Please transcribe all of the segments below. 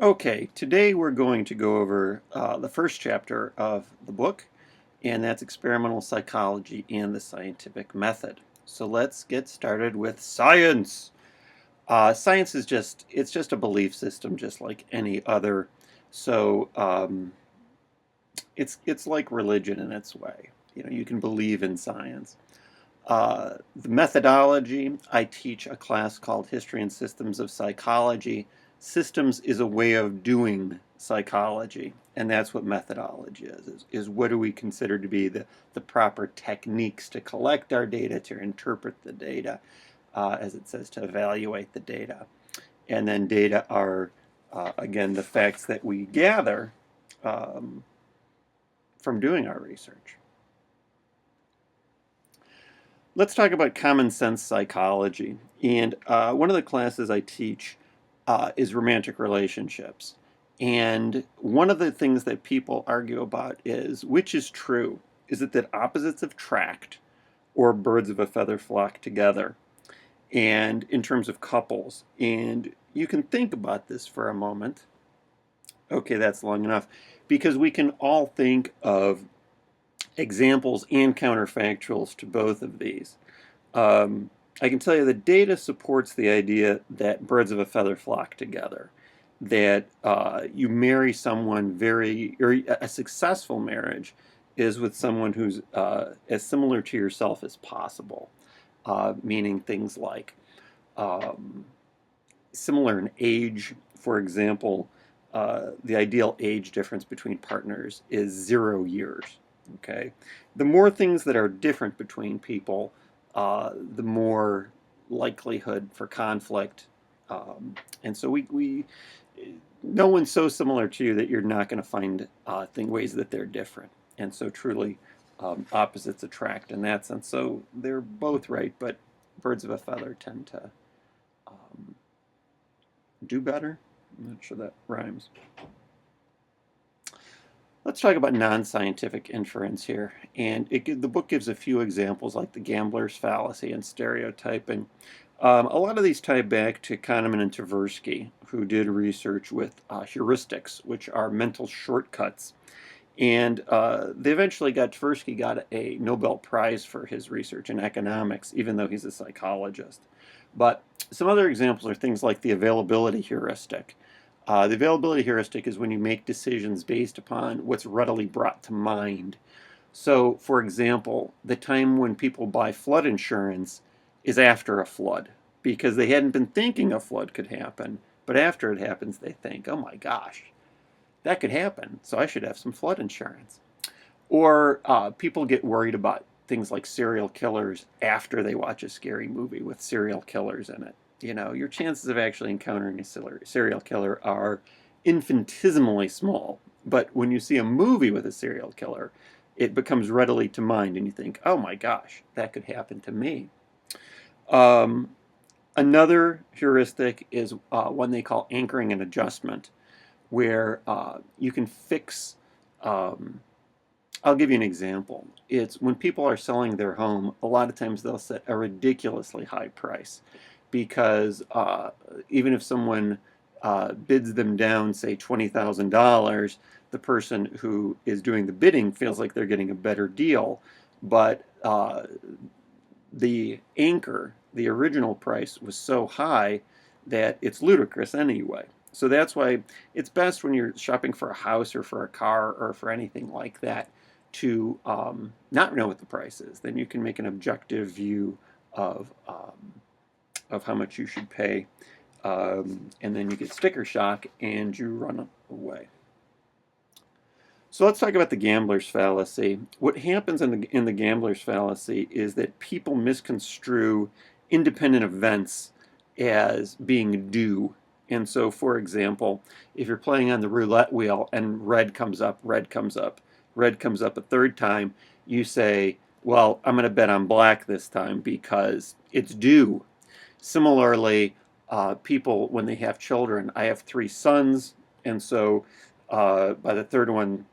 Okay, today we're going to go over the first chapter of the book, and that's experimental psychology and the scientific method. So let's get started with science. Science is it's just a belief system, just like any other. So it's like religion in its way. You know, you can believe in science. The methodology, I teach a class called History and Systems of Psychology. Systems is a way of doing psychology, and that's what methodology is what do we consider to be the proper techniques to collect our data, to interpret the data, as it says, to evaluate the data. And then data are, again, the facts that we gather um, from doing our research. Let's talk about common sense psychology. And one of the classes I teach is romantic relationships. And one of the things that people argue about is which is true? Is it that opposites attract or birds of a feather flock together? And in terms of couples. And you can think about this for a moment. Okay, that's long enough. Because we can all think of examples and counterfactuals to both of these. Um, I can tell you the data supports the idea that birds of a feather flock together, that you marry someone or a successful marriage is with someone who's as similar to yourself as possible, meaning things like um, similar in age. For example, the ideal age difference between partners is 0 years. Okay, the more things that are different between people, the more likelihood for conflict. And so no one's so similar to you that you're not going to find ways that they're different. And so truly, opposites attract in that sense. So they're both right, but birds of a feather tend to um, do better. I'm not sure that rhymes. Let's talk about non-scientific inference here. And the book gives a few examples like the gambler's fallacy and stereotyping. A lot of these tie back to Kahneman and Tversky, who did research with heuristics, which are mental shortcuts. And Tversky got a Nobel Prize for his research in economics, even though he's a psychologist. But some other examples are things like the availability heuristic. The availability heuristic is when you make decisions based upon what's readily brought to mind. So, for example, the time when people buy flood insurance is after a flood because they hadn't been thinking a flood could happen. But after it happens, they think, oh my gosh, that could happen, so I should have some flood insurance. Or people get worried about things like serial killers after they watch a scary movie with serial killers in it. You know, your chances of actually encountering a serial killer are infinitesimally small. But when you see a movie with a serial killer, it becomes readily to mind, and you think, oh my gosh, that could happen to me. Um, Another heuristic is one they call anchoring and adjustment, where you can fix. Um, I'll give you an example. It's when people are selling their home, a lot of times they'll set a ridiculously high price because even if someone bids them down, say $20,000, the person who is doing the bidding feels like they're getting a better deal, but the anchor, the original price, was so high that it's ludicrous anyway. So that's why it's best when you're shopping for a house or for a car or for anything like that to not know what the price is. Then you can make an objective view of how much you should pay, and then you get sticker shock and you run away. So let's talk about the gambler's fallacy. What happens in the gambler's fallacy is that people misconstrue independent events as being due. And so, for example, if you're playing on the roulette wheel and red comes up, red comes up, red comes up a third time, you say, well, I'm going to bet on black this time because it's due. Similarly, people, when they have children, I have three sons, and so by the third one,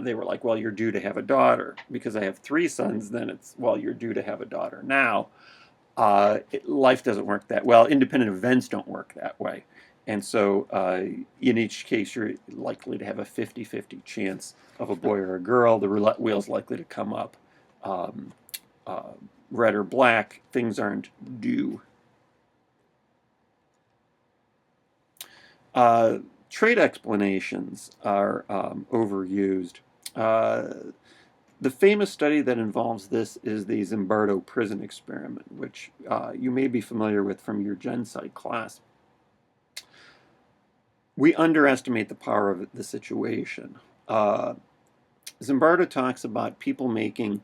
they were like, well, you're due to have a daughter. Because I have three sons, then it's, well, you're due to have a daughter now. Life doesn't work that well. Independent events don't work that way. And so in each case, you're likely to have a 50-50 chance of a boy or a girl. The roulette wheel's likely to come up um, uh, red or black. Things aren't due. Uh, Trait explanations are overused. Uh, the famous study that involves this is the Zimbardo prison experiment, which you may be familiar with from your gen psych class. We underestimate the power of the situation. Zimbardo talks about people making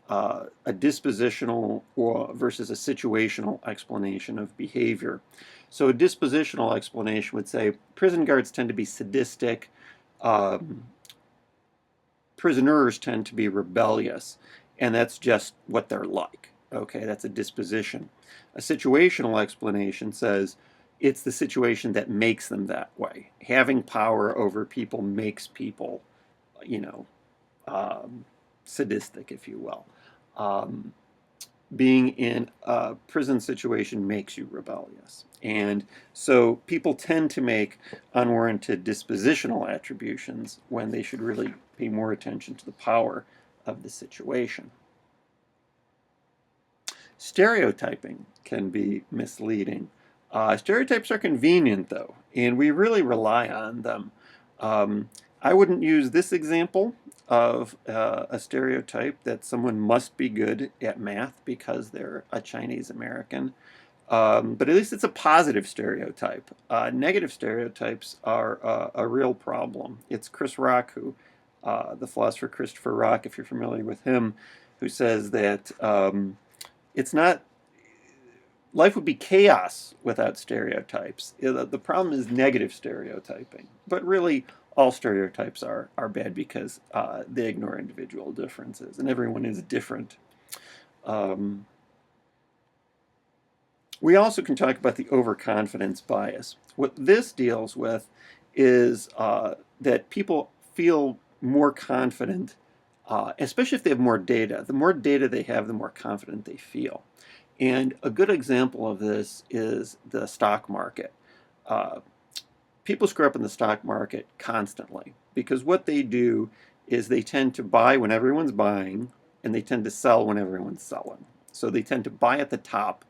a dispositional versus a situational explanation of behavior. So a dispositional explanation would say prison guards tend to be sadistic, um, prisoners tend to be rebellious, and that's just what they're like. Okay, that's a disposition. A situational explanation says it's the situation that makes them that way. Having power over people makes people, you know, sadistic, if you will. Um, Being in a prison situation makes you rebellious. And so people tend to make unwarranted dispositional attributions when they should really pay more attention to the power of the situation. Stereotyping can be misleading. Stereotypes are convenient, though, and we really rely on them. Um, I wouldn't use this example of a stereotype that someone must be good at math because they're a Chinese American. But at least it's a positive stereotype. Negative stereotypes are a real problem. It's Chris Rock, the philosopher Christopher Rock, if you're familiar with him, who says that it's not, life would be chaos without stereotypes. The problem is negative stereotyping. But really, all stereotypes are bad because they ignore individual differences, and everyone is different. Um, we also can talk about the overconfidence bias. What this deals with is that people feel more confident, especially if they have more data. The more data they have, the more confident they feel. And a good example of this is the stock market. Uh, People screw up in the stock market constantly because what they do is they tend to buy when everyone's buying and they tend to sell when everyone's selling. So they tend to buy at the top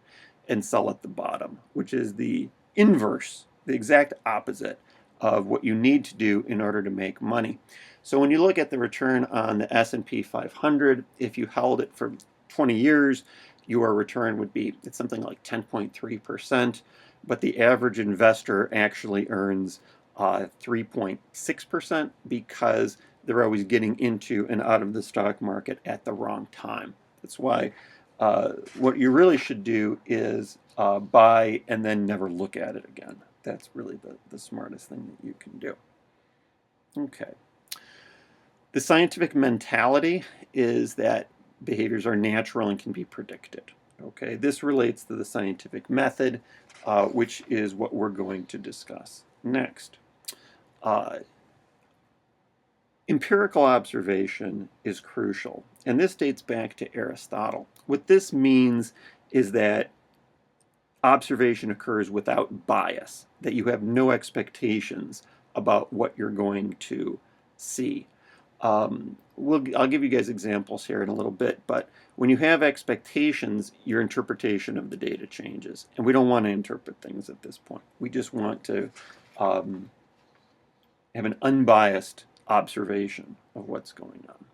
and sell at the bottom, which is the inverse, the exact opposite of what you need to do in order to make money. So when you look at the return on the S&P 500, if you held it for 20 years, your return would be it's something like 10.3%, but the average investor actually earns 3.6% because they're always getting into and out of the stock market at the wrong time. That's why what you really should do is buy and then never look at it again. That's really the smartest thing that you can do. Okay. The scientific mentality is that behaviors are natural and can be predicted. Okay, this relates to the scientific method, which is what we're going to discuss next. Uh, Empirical observation is crucial, and this dates back to Aristotle. What this means is that observation occurs without bias, that you have no expectations about what you're going to see. I'll give you guys examples here in a little bit, but when you have expectations, your interpretation of the data changes. And we don't want to interpret things at this point. We just want to um, have an unbiased observation of what's going on.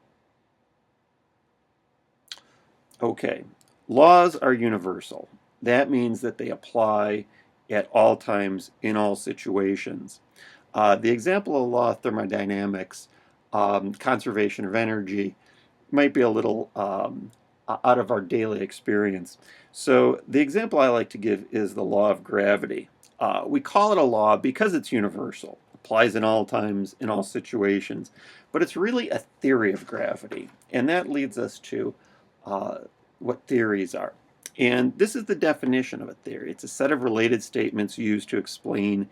Okay, laws are universal. That means that they apply at all times in all situations. The example of the law of thermodynamics, conservation of energy, might be a little out of our daily experience. So the example I like to give is the law of gravity. We call it a law because it's universal, applies in all times, in all situations, but it's really a theory of gravity. And that leads us to what theories are. And this is the definition of a theory. It's a set of related statements used to explain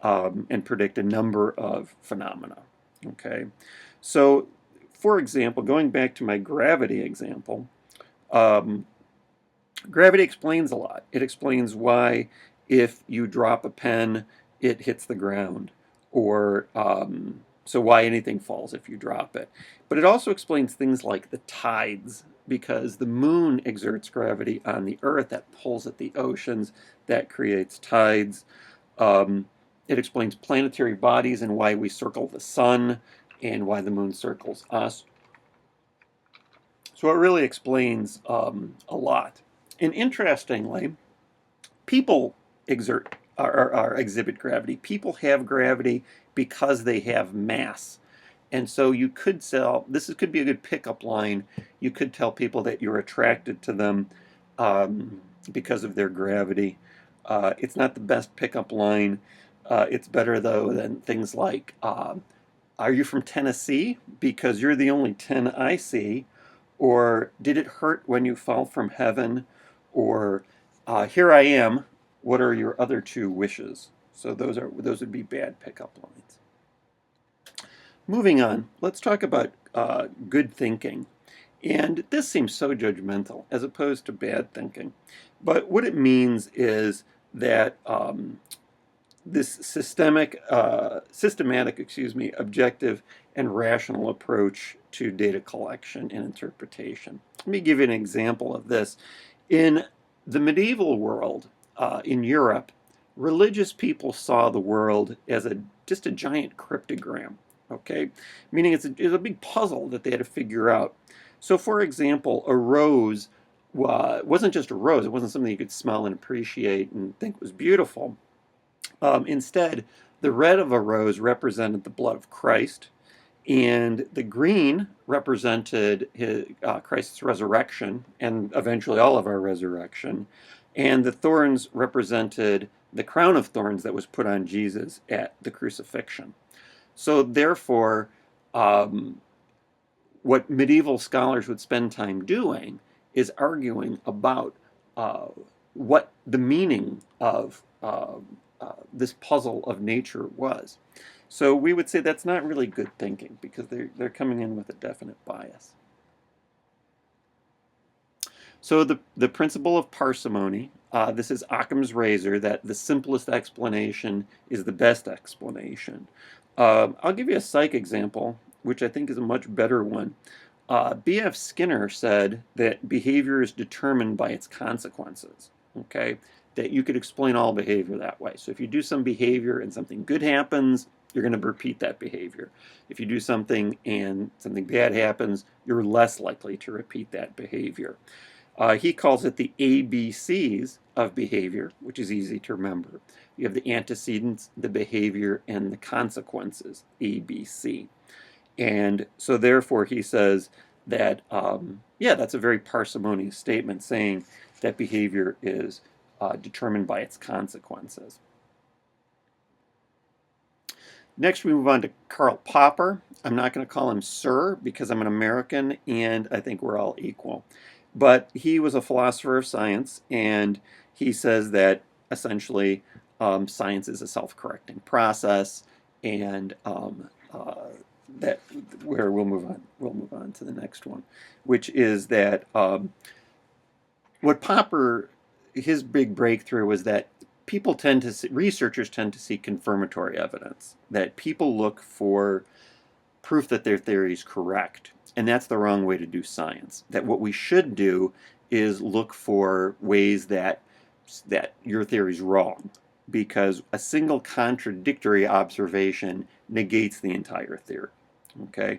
and predict a number of phenomena. Okay, so for example, going back to my gravity example, um, Gravity explains a lot. It explains why if you drop a pen, it hits the ground, or so why anything falls if you drop it. But it also explains things like the tides, because the moon exerts gravity on the earth that pulls at the oceans, that creates tides. Um, it explains planetary bodies and why we circle the sun and why the moon circles us. So it really explains a lot. And interestingly, people exhibit gravity. People have gravity because they have mass. And so you could could be a good pickup line. You could tell people that you're attracted to them because of their gravity. It's not the best pickup line. It's better, though, than things like, are you from Tennessee? Because you're the only 10 I see. Or did it hurt when you fell from heaven? Or here I am. What are your other two wishes? So those would be bad pickup lines. Moving on, let's talk about good thinking. And this seems so judgmental as opposed to bad thinking. But what it means is that this systematic, objective, and rational approach to data collection and interpretation. Let me give you an example of this. In the medieval world, in Europe, religious people saw the world as just a giant cryptogram, okay? Meaning it's a big puzzle that they had to figure out. So, for example, a rose wasn't just a rose. It wasn't something you could smell and appreciate and think was beautiful. Instead, the red of a rose represented the blood of Christ, and the green represented Christ's resurrection, and eventually all of our resurrection, and the thorns represented the crown of thorns that was put on Jesus at the crucifixion. So therefore, what medieval scholars would spend time doing is arguing about what the meaning of this puzzle of nature was. So we would say that's not really good thinking because they're coming in with a definite bias. So the principle of parsimony, this is Occam's razor, that the simplest explanation is the best explanation. I'll give you a psych example, which I think is a much better one. B.F. Skinner said that behavior is determined by its consequences, okay? That you could explain all behavior that way. So if you do some behavior and something good happens, you're going to repeat that behavior. If you do something and something bad happens, you're less likely to repeat that behavior. He calls it the ABCs of behavior, which is easy to remember. You have the antecedents, the behavior, and the consequences, ABC. And so therefore he says that, yeah, that's a very parsimonious statement, saying that behavior is determined by its consequences. Next, we move on to Karl Popper. I'm not going to call him sir because I'm an American and I think we're all equal. But he was a philosopher of science, and he says that essentially science is a self-correcting process, and that where we'll move on to the next one, which is that what Popper, his big breakthrough was that researchers tend to see confirmatory evidence, that people look for proof that their theory is correct. And that's the wrong way to do science. That what we should do is look for ways that your theory is wrong, because a single contradictory observation negates the entire theory. Okay?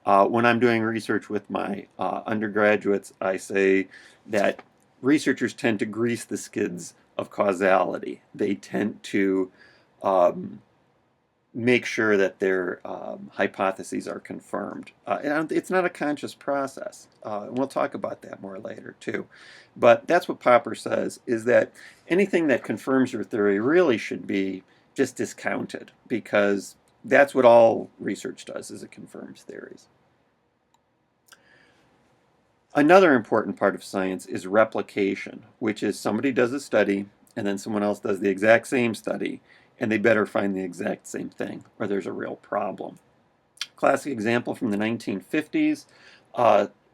When I'm doing research with my undergraduates, I say that researchers tend to grease the skids of causality. They tend to make sure that their hypotheses are confirmed. And it's not a conscious process. And we'll talk about that more later too. But that's what Popper says, is that anything that confirms your theory really should be just discounted, because that's what all research does, is it confirms theories. Another important part of science is replication, which is somebody does a study and then someone else does the exact same study, and they better find the exact same thing or there's a real problem. Classic example from the 1950s,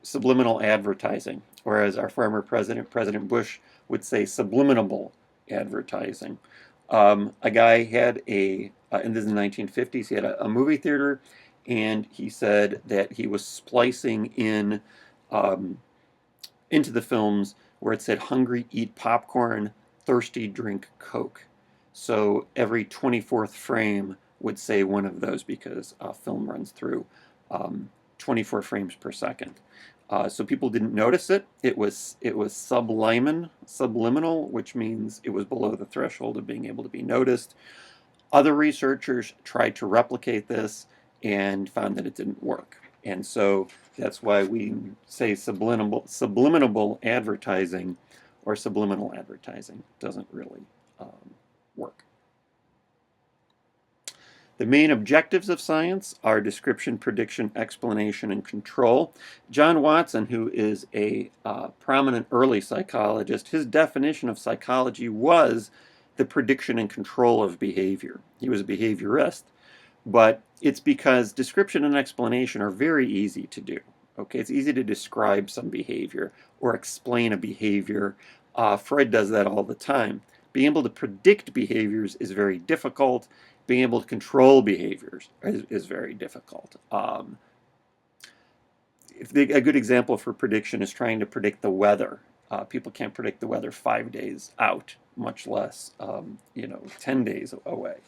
subliminal advertising, or as our former president, President Bush, would say, subliminal advertising. A guy had and this is in the 1950s, he had a movie theater, and he said that he was splicing in into the films where it said, hungry, eat popcorn, thirsty, drink Coke. So every 24th frame would say one of those because film runs through 24 frames per second. So people didn't notice it. It was subliminal, which means it was below the threshold of being able to be noticed. Other researchers tried to replicate this and found that it didn't work. And so that's why we say subliminal advertising or subliminal advertising doesn't really work. The main objectives of science are description, prediction, explanation, and control. John Watson, who is a prominent early psychologist, his definition of psychology was the prediction and control of behavior. He was a behaviorist, but it's because description and explanation are very easy to do. Okay, it's easy to describe some behavior or explain a behavior. Freud does that all the time. Being able to predict behaviors is very difficult. Being able to control behaviors is very difficult. A good example for prediction is trying to predict the weather. People can't predict the weather 5 days out, much less 10 days away.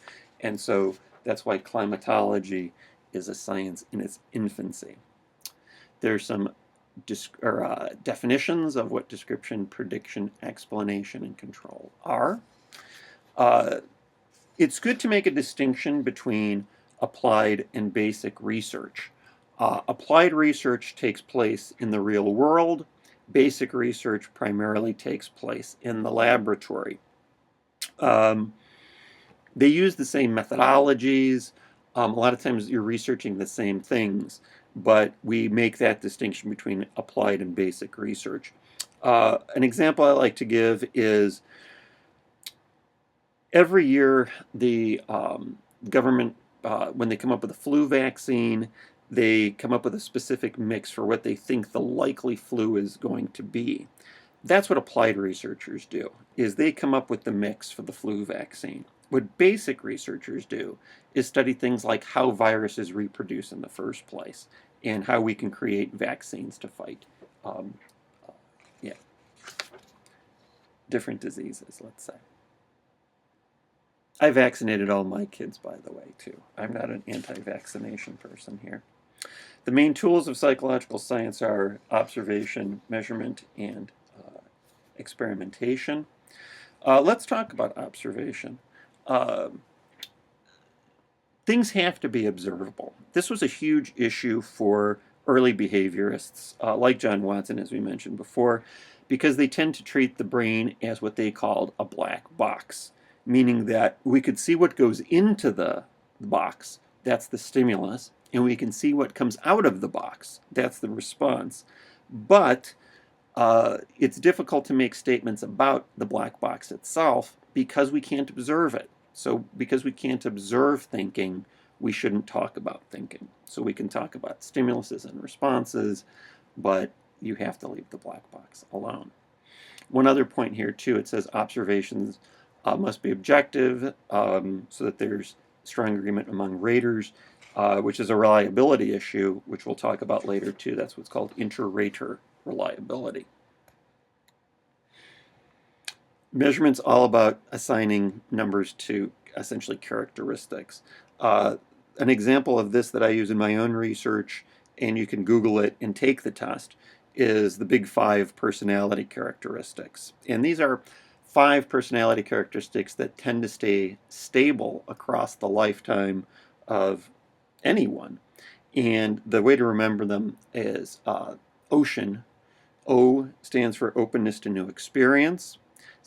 And so that's why climatology is a science in its infancy. There's some definitions of what description, prediction, explanation, and control are. It's good to make a distinction between applied and basic research. Applied research takes place in the real world. Basic research primarily takes place in the laboratory. They use the same methodologies. A lot of times you're researching the same things, but we make that distinction between applied and basic research. An example I like to give is every year the government, when they come up with a flu vaccine, they come up with a specific mix for what they think the likely flu is going to be. That's what applied researchers do, is they come up with the mix for the flu vaccine. What basic researchers do is study things like how viruses reproduce in the first place and how we can create vaccines to fight different diseases, let's say. I vaccinated all my kids, by the way, too. I'm not an anti-vaccination person here. The main tools of psychological science are observation, measurement, and experimentation. Let's talk about observation. Things have to be observable. This was a huge issue for early behaviorists, like John Watson, as we mentioned before, because they tend to treat the brain as what they called a black box, meaning that we could see what goes into the box, that's the stimulus, and we can see what comes out of the box, that's the response. But it's difficult to make statements about the black box itself because we can't observe it. So because we can't observe thinking, we shouldn't talk about thinking. So we can talk about stimuluses and responses, but you have to leave the black box alone. One other point here too, it says observations must be objective so that there's strong agreement among raters, which is a reliability issue, which we'll talk about later too. That's what's called inter-rater reliability. Measurement's all about assigning numbers to essentially characteristics. An example of this that I use in my own research, and you can Google it and take the test, is the Big Five personality characteristics. And these are 5 personality characteristics that tend to stay stable across the lifetime of anyone. And the way to remember them is OCEAN. O stands for openness to new experience.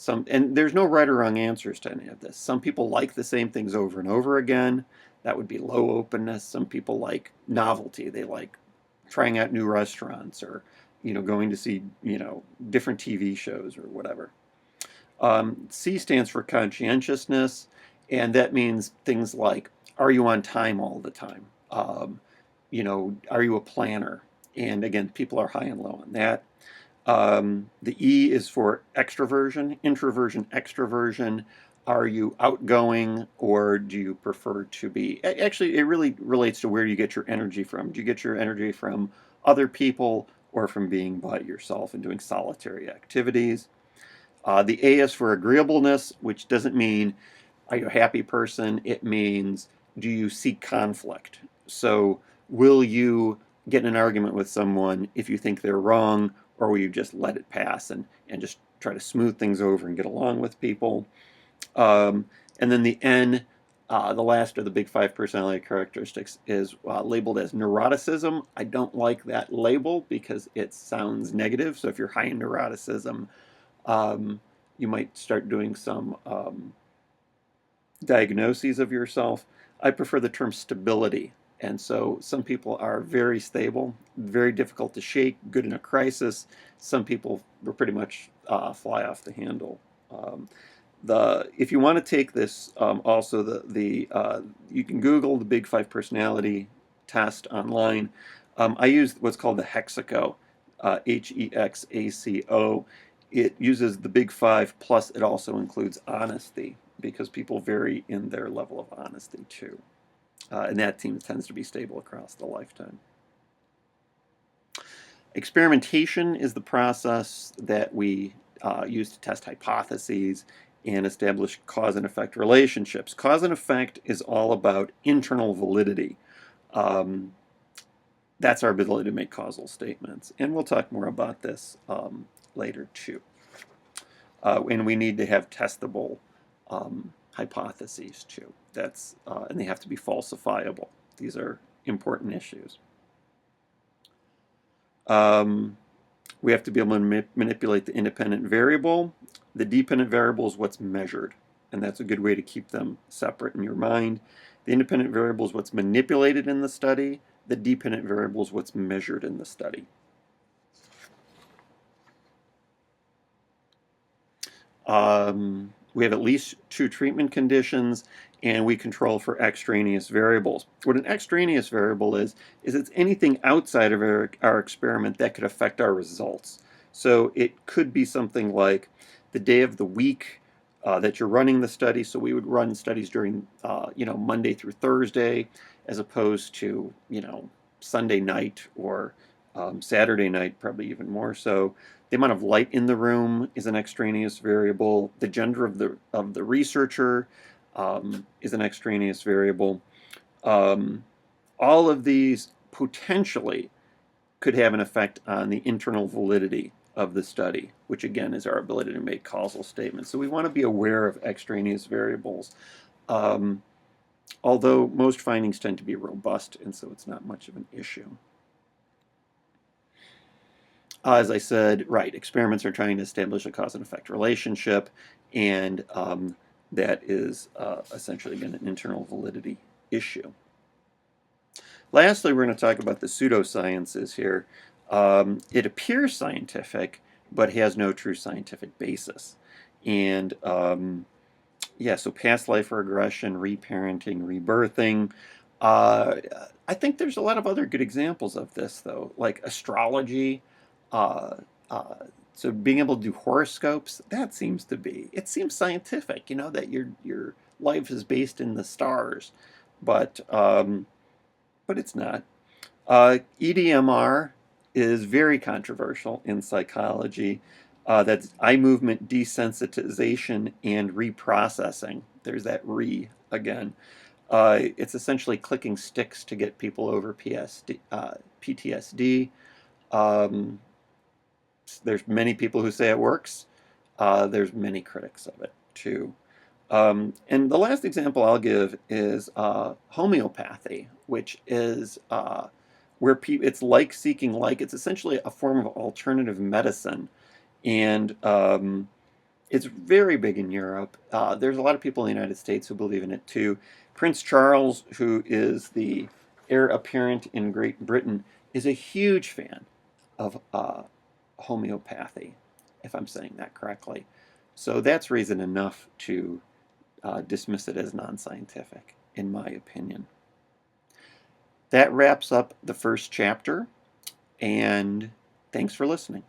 And there's no right or wrong answers to any of this. Some people like the same things over and over again. That would be low openness. Some people like novelty. They like trying out new restaurants or going to see different TV shows or whatever. C stands for conscientiousness, and that means things like, are you on time all the time? Are you a planner? And again, people are high and low on that. The E is for extroversion, introversion, extroversion. Are you outgoing or do you prefer to be? Actually, it really relates to where you get your energy from. Do you get your energy from other people or from being by yourself and doing solitary activities? The A is for agreeableness, which doesn't mean are you a happy person? It means do you seek conflict? So will you get in an argument with someone if you think they're wrong, or will you just let it pass and just try to smooth things over and get along with people? And then the N, the last of the big five personality characteristics, is labeled as neuroticism. I don't like that label because it sounds negative. So if you're high in neuroticism, um, you might start doing some diagnoses of yourself. I prefer the term stability. And so some people are very stable, very difficult to shake, good in a crisis. Some people will pretty much fly off the handle. Um, if you want to take this, also you can Google the Big Five personality test online. I use what's called the Hexaco, Hexaco. It uses the Big Five, plus it also includes honesty because people vary in their level of honesty too. And that team tends to be stable across the lifetime. Experimentation is the process that we use to test hypotheses and establish cause and effect relationships. Cause and effect is all about internal validity. That's our ability to make causal statements. And we'll talk more about this later too. And we need to have testable hypotheses too. And they have to be falsifiable. These are important issues. We have to be able to manipulate the independent variable. The dependent variable is what's measured, and that's a good way to keep them separate in your mind. The independent variable is what's manipulated in the study. The dependent variable is what's measured in the study. We have at least two treatment conditions, and we control for extraneous variables. What an extraneous variable is it's anything outside of our experiment that could affect our results. So it could be something like the day of the week that you're running the study. So we would run studies during, Monday through Thursday, as opposed to, Sunday night or Saturday night, probably even more so. The amount of light in the room is an extraneous variable. The gender of the researcher is an extraneous variable. All of these potentially could have an effect on the internal validity of the study, which again is our ability to make causal statements. So we want to be aware of extraneous variables. Although most findings tend to be robust, and so it's not much of an issue. As I said, right, experiments are trying to establish a cause and effect relationship, and that is essentially, again, an internal validity issue. Lastly, we're going to talk about the pseudosciences here. It appears scientific, but has no true scientific basis. And so past life regression, reparenting, rebirthing. I think there's a lot of other good examples of this, though, like astrology. So being able to do horoscopes, it seems scientific, that your life is based in the stars, but it's not. EDMR is very controversial in psychology. That's eye movement desensitization and reprocessing. There's that re again. It's essentially clicking sticks to get people over PTSD. There's many people who say it works. There's many critics of it too. And the last example I'll give is homeopathy, which is where it's like seeking like. It's essentially a form of alternative medicine, and it's very big in Europe. There's a lot of people in the United States who believe in it too. Prince Charles, who is the heir apparent in Great Britain, is a huge fan of homeopathy, if I'm saying that correctly. So that's reason enough to dismiss it as non-scientific, in my opinion. That wraps up the first chapter, and thanks for listening.